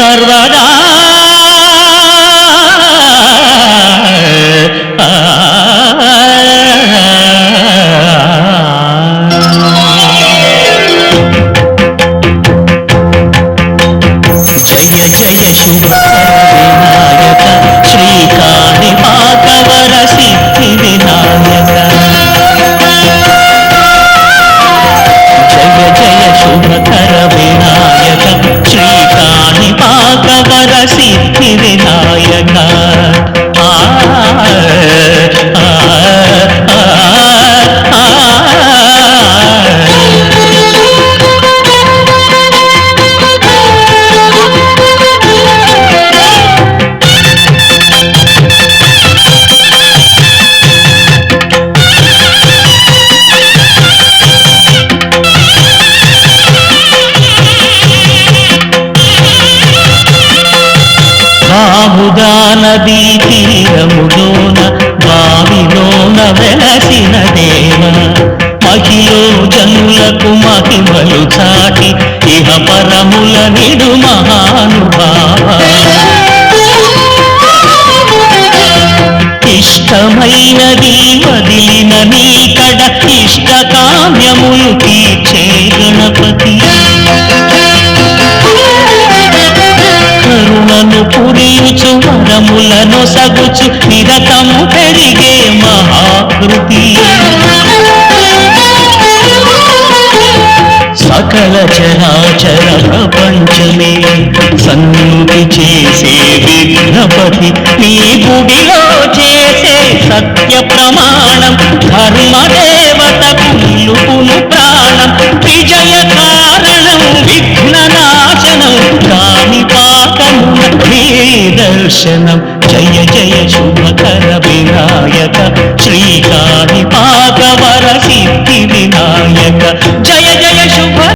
సర్వదా జయ జయ శుభకర వినాయక శ్రీకాణిపాకవర సిద్ధి వినాయక జయ జయ శుభకర వినాయక శ్రీకాణిపాకవర సిద్ధి వినాయక బాహుదా నదీ తీరములోన బావిలోన వెలసిన దేవ మహిలో జనులకు మహిమలు చాటి ఇహ పరముల నిడు మహానుభావ ఇష్టమైనది వదిలిన నీకడ ఇష్ట కామ్యములు తీర్చే గణపతి కరుణను పురియుచు వరములను సగుచు నిరతము పెరిగే మహాకృతి సకల చరాచర ప్రపంచమే సన్నుతి చేసే విఘ్నపతి నీ గుడిలో చేసే సత్య ప్రమాణం ధర్మదేవతకు నిలుపును ప్రాణం విజయ కారణం విఘ్ననాశనం కాణిపాకమున నీ దర్శనం జయ జయ శుభకర వినాయక శ్రీకాణిపాకవర సిద్ధి వినాయక జయ జయ శుభ